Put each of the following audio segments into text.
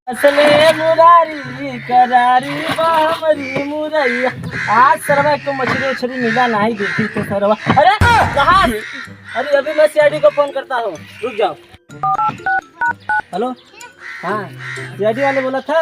असले मुरारी करारी हमारी मुरैया। आज सरवा को मछली उछली मिला नहीं देखी तो सरवा। अरे कहाँ? अरे अभी मैं सीआईडी को फोन करता हूँ, रुक जाओ। हेलो, हाँ सीआईडी वाले बोला था।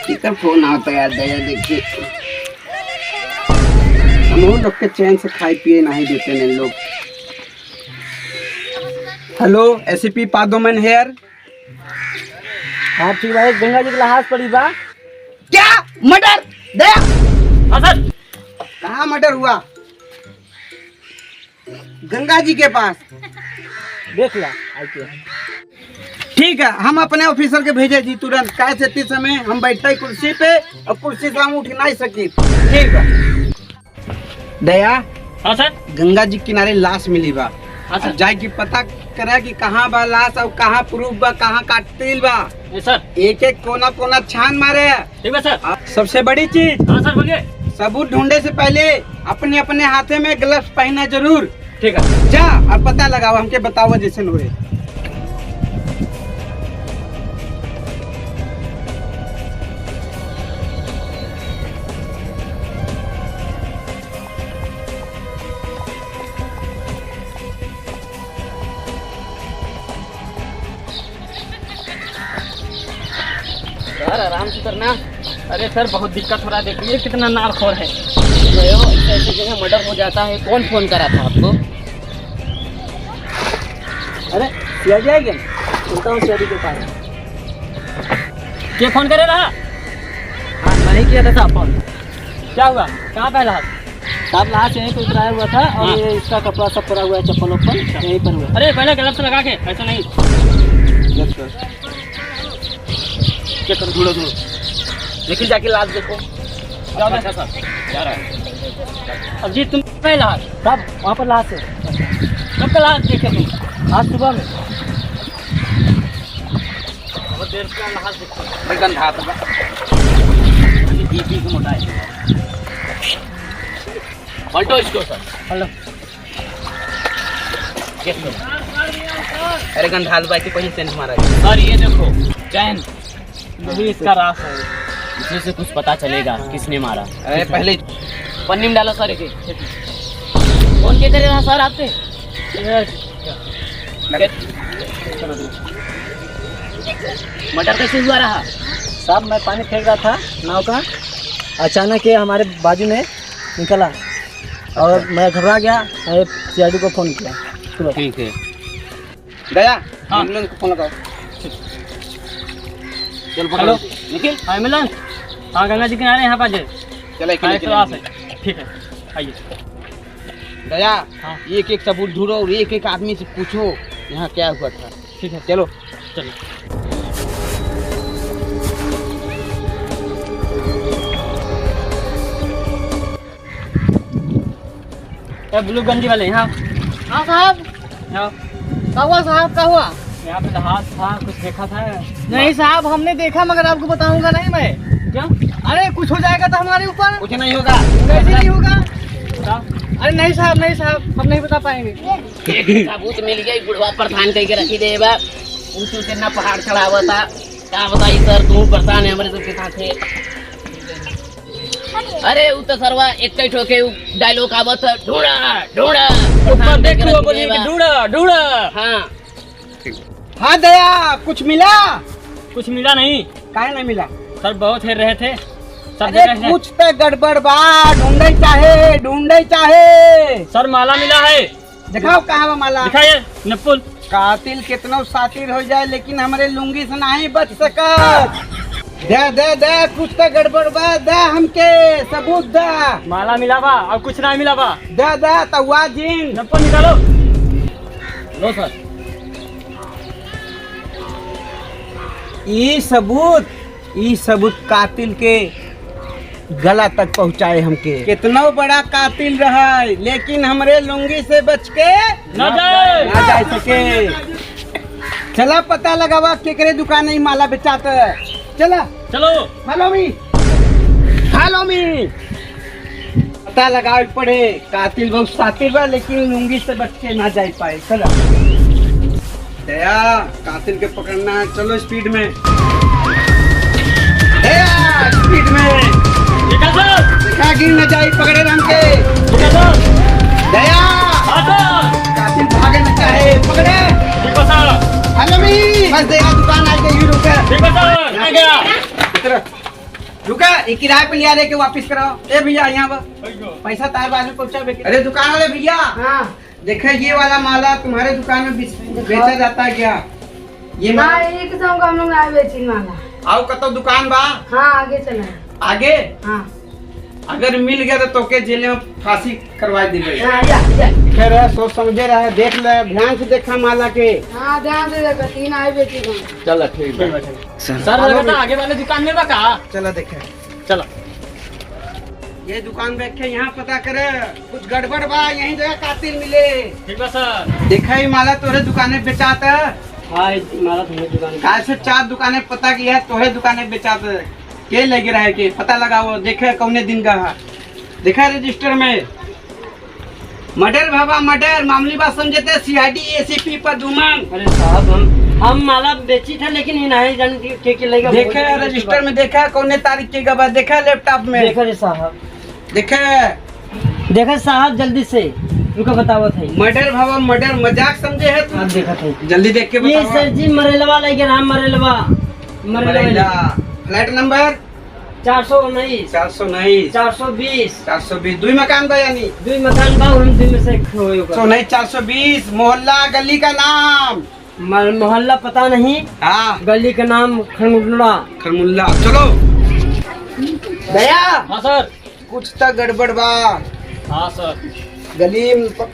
कितना फोन आता है यार, दया देखिए हम लोग के चैन से खाई पिए नहीं देते हैं लोग। Hello ACP Pradyuman here. हाँ ठीक भाई, गंगा जी के लहाज पड़ी बा। क्या मर्डर? दया हाँ सर। कहाँ मर्डर हुआ? गंगा जी के पास। देख ला आके। ठीक है, हम अपने ऑफिसर के भेजे जी तुरंत। कैसे इस समय हम बैठे कुर्सी पे और कुर्सी से हम उठ नहीं सकी। ठीक है दया। हाँ सर। गंगा जी किनारे लाश मिली बा। हाँ सर। जाए की पता करे कि कहाँ बा लाश और कहाँ प्रूफ बा, कहाँ कातिल बा। सर एक एक कोना कोना छान मारे। ठीक है सर। सबसे बड़ी चीज, हाँ सर बोलिए। सबूत ढूंढने से पहले अपने अपने हाथे में ग्लव्स पहनना जरूर। ठीक है। जा और पता लगाओ, हमके बताओ जैसे हुए। सर आराम से करना। अरे सर बहुत दिक्कत हो रहा है, देखिए कितना नारखोर है। ऐसी जगह मर्डर हो जाता है। कौन फोन करा था आपको? अरे सीआईडी आ गया, सुनता हूँ सीआईडी के पास। क्या फोन करे रहा? हाँ नहीं किया था फोन। क्या हुआ? कहाँ पे लाश? साहब लाश यहीं पे उतराया हुआ था और ये इसका कपड़ा सब पड़ा हुआ है, चप्पल वप्पल यहीं पर हुआ। अरे पहले ग्लव्स लगा के, ऐसा नहीं। चेक करो, ढूंढो ढूंढो, लेकिन जाके लाश देखो। क्या होता है सर? क्या रहा है? अब जी तुम पे लाश साहब, वहाँ पर लाश है। कब का लाश देखे तुम? आज सुबह में। बहुत देर से लाश देखो। मैं गंधा था बीपी को मोटा है। पलटो इसको सर, पलटो। अरे गंधाल भाई के कोई सेंस मारा सर ये देखो चैन, यही इसका रास है। इसी से कुछ पता चलेगा किसने मारा। अरे पहले पन्नी में डालो सर। एक कौन क्या करे रहा सर आपसे? मटर कैसे हुआ रहा? साहब मैं पानी फेंक रहा था नाव का, अचानक ये हमारे बाजू में निकला और मैं घबरा गया। मैं सीआईडी को फोन किया तुरंत। ठीक है दया, हाँ। एम्बुलेंस को फोन लगाओ। चल हेलो पकड़ो। निखिल, हाँ एम्बुलेंस। हाँ गंगा जी किनारे यहाँ पर चलो ठीक है, आइए। दया हाँ। एक एक सबूत ढूंढो और एक एक आदमी से पूछो यहाँ क्या हुआ था। ठीक है चलो चलो। ब्लू गंजी वाले यहाँ। हाँ साहब, यहाँ क्या हुआ साहब, क्या हुआ? यहाँ पे हाथ था, कुछ देखा था? नहीं साहब हमने देखा, मगर आपको बताऊंगा नहीं मैं। क्या? अरे कुछ हो जाएगा तो हमारे ऊपर। कुछ नहीं होगा। कैसे नहीं होगा? बताओ। अरे नहीं साहब, नहीं साहब, हम नहीं बता पाएंगे। सबूत मिल गई, बुढ़वा प्रधान कह के रखी दे बा। ऊंच ऊंच ना पहाड़ चढ़ावा था। क्या बताई सर, तू परेशान है हमारे सबके साथ है। अरे वो तो सरवा एक कई ठोके डायलॉग आवत है, ढूंढा ढूंढा ऊपर देखो, बोलिए कि ढूंढा ढूंढा। हाँ हाँ दया, कुछ मिला? कुछ मिला नहीं काहे नहीं मिला? सर, बहुत हेर रहे थे सब अरे जगह है। कुछ तो गड़बड़ बा, ढूंढे चाहे। सर माला मिला है। दिखाओ कहाँ बा माला। दिखाइए नपुल। कातिल कितना सातिर हो जाए लेकिन हमारे लुंगी से नहीं बच सकत। दे दे दे, कुछ तो गड़बड़ बा, दे हमके सबूत दे। माला मिला बा और कुछ नहीं मिला बा। दे दे तवा जिन। नपुल निकालो। लो सर। ई सबूत कातिल के गला तक पहुँचाए हमके। कितना बड़ा कातिल रहा लेकिन हमरे लुंगी से बच के ना जाए सके। चला पता लगावा केकरे दुकान में माला बेचाता। चला चलो। हेलो मी पता लगावे पड़े। कातिल बहुत सातिर बा लेकिन लुंगी से बच के ना जा पाए। चला दया, कातिल के पकड़ना है, चलो स्पीड में। स्पीड में। ठीक है सर। देखा गिर न जाए, पकड़े राम के। ठीक है सर। दया हाँ सर। कातिल भागे न चाहे, पकड़े। ठीक है सर। हलमी बस देगा, दुकान आ गई, रुके। ठीक है सर, आ गया। रुका, ये किराए पे लिया दे के वापस कराओ। ए भैया यहाँ पैसा तार बाद में पहुँचा। अरे दुकान वाले भैया, देखो ये वाला माला तुम्हारे दुकान में बेचा जाता है क्या? ये हाँ, एक किस्म का हम लोग आए बेची माला। आओ कतो दुकान बा? हाँ, आगे चला। आगे? हाँ। अगर मिल गया तो तोके जेल में फांसी करवा दी गई। हाँ, जा। खैर सोच समझे रहे, देख ले, ध्यान से देखा माला के। हाँ, ध्यान से देखा, 3 आए बेची गई। चलो ठीक है। सर लगता आगे वाले दुकान में बका। चलो देखे, चलो ये दुकान देख के यहाँ पता करे, कुछ गड़बड़ बा, यही जगह कातिल मिले। ठीक है सर। देखा ही माला तोरे दुकाने बेचाता। हाँ माला तुम्हारी दुकान। काल से 4 दुकानें पता किया, तोरे दुकाने बेचाता के लगे रहे के पता लगाओ। देखे कौने दिन का है, देखा रजिस्टर में। मर्डर बाबा मर्डर, मामूली बात समझते। CID ACP Pradyuman. अरे साहब हम माला बेची था, लेकिन ये नहीं जानती के लेगा। देखा रजिस्टर में, देखा कौने तारीख के बाद, देखा लैपटॉप में। देखा रे साहब, देखा साहब जल्दी से रुका, बताओ थे। मर्डर बाबा मर्डर, मजाक समझे है तू? देखा थे, जल्दी देख के ये बताओ। सर जी मरेलवा लेके राम मरेलवा। फ्लैट नंबर 419 419 420 420 दुई मकान का, यानी 2 मकान बा, हम 2 में से एक होगा। 420 मोहल्ला गली का नाम। मोहल्ला पता नहीं, हाँ गली का नाम खरमुल्ला। खरमुल्ला। चलो दया। हाँ सर। कुछ तो गड़बड़ बा। हाँ सर। गली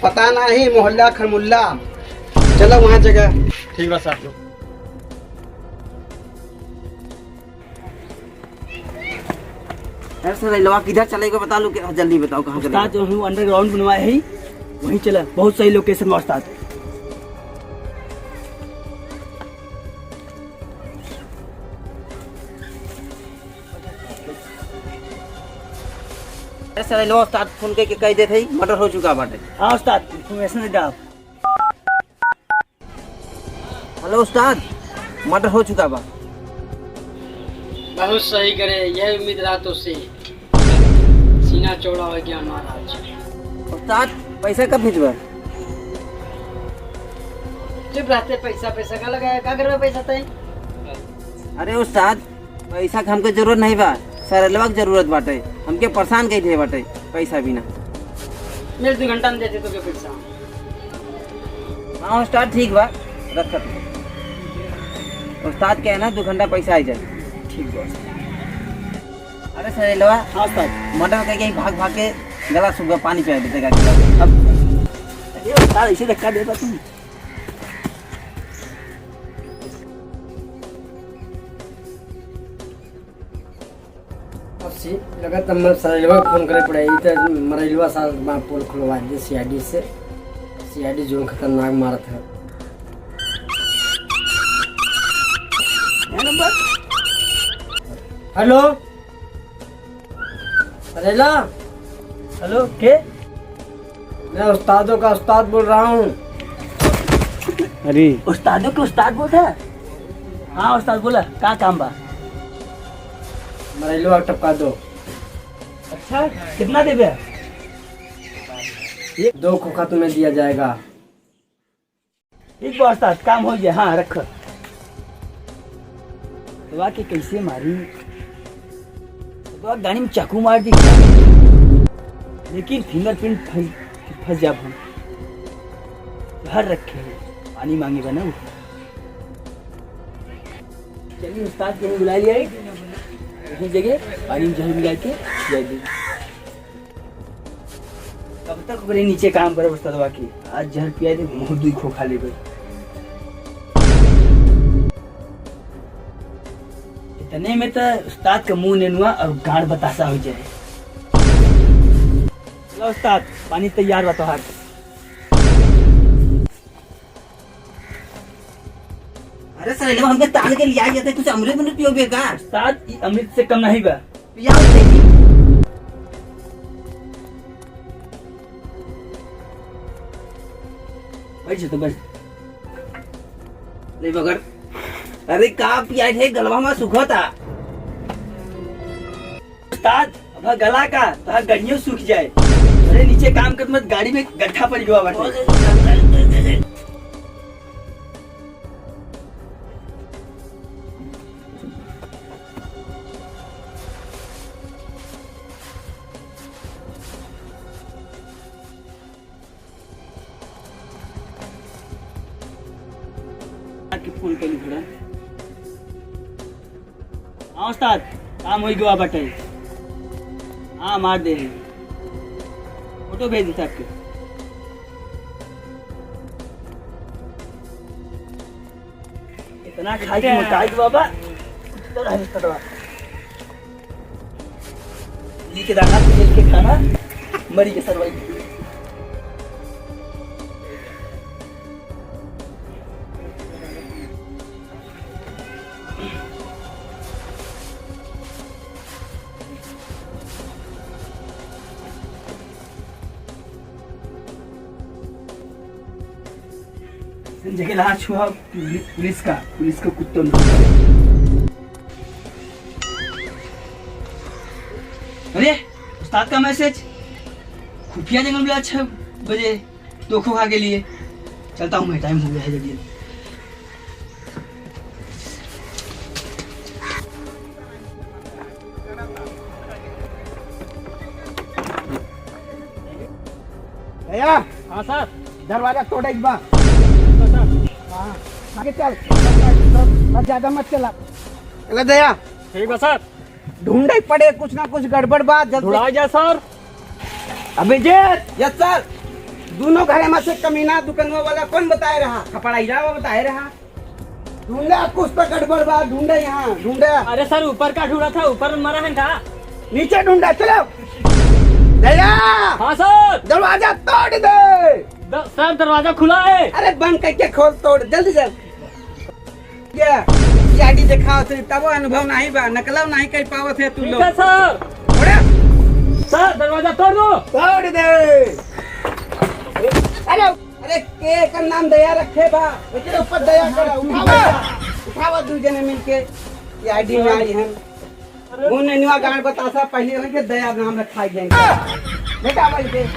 पता नहीं, मोहल्ला खरमुल्ला। चलो वहाँ जगह। ठीक है सर। सर लवा किधर चलेगा बता लो, जल्दी बताओ कहाँ चलेगा। जो हम अंडरग्राउंड बनवाए है वहीं चला, बहुत सही लोकेशन में उस्ताद। सर लवा उस्ताद फोन करके कह देते मर्डर हो चुका बाटे। हाँ उस्ताद, इन्फॉर्मेशन दे आप। हेलो उस्ताद, मर्डर हो चुका बा। बहुत सही करे, यह उम्मीद रातों से सीना चौड़ा हो गया महाराज। उस्ताद पैसा कब भेजबा? चुप रहते, पैसा का लगाया, क्या करबे पैसा तय? अरे उस्ताद पैसा के हमके जरूरत नहीं बा, सरलवा के जरूरत बाटे। हमके परेशान कई थे बाटे पैसा बिना। मेरे 2 घंटा में देते तो के पैसा। हाँ उस्ताद ठीक बा, रखत उस्ताद क्या है ना 2 घंटा पैसा आ जाए। ठीक बा। अरे सरलवा, हाँ उस्ताद। मर्डर करके भाग भाग के गला सूख गया, पानी पिला देते अब अरे उस्ताद ऐसे धक्का देता तुम। लगत हम सरलवा फोन करे पड़े तो मरलवा साल में पोल खुलवा दे सीआईडी से। सीआईडी जो खतरनाक मारत है। हेलो सरला। हेलो के? मैं उस्तादों का उस्ताद बोल रहा हूँ। अरे उस्तादों के उस्ताद बोल रहा है? हाँ उस्ताद बोला, क्या काम बा? मरलवा टपका दो। अच्छा कितना देबे? 2 खोखा तुम्हें दिया जाएगा। एक बार उस्ताद काम हो गया। हाँ रख। दवा के कैसे मारी? दवा गाड़ी में चाकू मार दी, लेकिन फिंगरप्रिंट फंस जा। हम घर रखे हैं, पानी मांगेगा ना। चलिए उस्ताद के बुला लिया है जगह, पानी में जहर मिला के दे दी। कब तक बड़े नीचे काम करे उस्ताद की? आज जहर पिया दे, मुँह 2 खोखा ले गए। इतने में तो उस्ताद का मुंह नेनुआ और गाड़ बतासा हो जाए। लो उस्ताद, पानी तैयार बा तोहार। अरे सरलवा हमके तान के लिया जाते, कुछ अमृत में पियोगे का? उस्ताद ये अमृत से कम नहीं बा। पियाओ देखी। बैठ तो बैठ। नहीं बगर। अरे का पिया थे, गलवा में सुखा था। उस्ताद अब गला का तो गड़ियों सूख जाए। अरे नीचे काम कर मत, गाड़ी में गड्ढा पड़ गया बाटे। फोन कर थोड़ा। हाँ उस्ताद काम हो गया बाटे। हाँ मार दे रहे, फोटो भेज दी आपके। इतना खा के मोटाई दो बाबा। ली के दाना तेल के खाना मरी के सरवाई। जगह ला छुआ पुलिस का कुत्तों ने। अरे उस्ताद का मैसेज, खुफिया जंगल में 6 बजे धोखो खा के लिए चलता हूँ मैं, टाइम हो गया है जल्दी। दया हाँ सर। दरवाजा तोड़ एक बार। हाँ आगे चल, बस ज्यादा मत चला। चला दया। ठीक है सर। ढूंढे पड़े, कुछ ना कुछ गड़बड़ बात ढूंढा जाए सर। अभिजीत। Yes sir. दोनों घरे में से कमीना दुकानों वाला कौन बताए रहा? खपड़ाई रहा बताए रहा। ढूंढे कुछ तो गड़बड़ बात, ढूंढे यहाँ ढूंढे। अरे सर ऊपर का ढूंढा था, ऊपर मरा है का? नीचे ढूंढा। चलो दया। हाँ सर। दरवाजा तोड़ दे। सर दरवाजा खुला है। अरे बंद करके खोल, तोड़ जल्दी जल्दी। क्या सीआईडी दिखाओ थे तब अनुभव नहीं बा, नकलव नहीं कर पावत है तू लोग। सर सर दरवाजा तोड़ दो। तोड़ दे। अरे के का नाम दया रखे बा, इसके ऊपर दया करा। उठावा दू जने मिलके सीआईडी में आई हम। वो नेनुआ गांड बतासा पहले हो के दया नाम रखा जाएंगे बेटा। भाई दे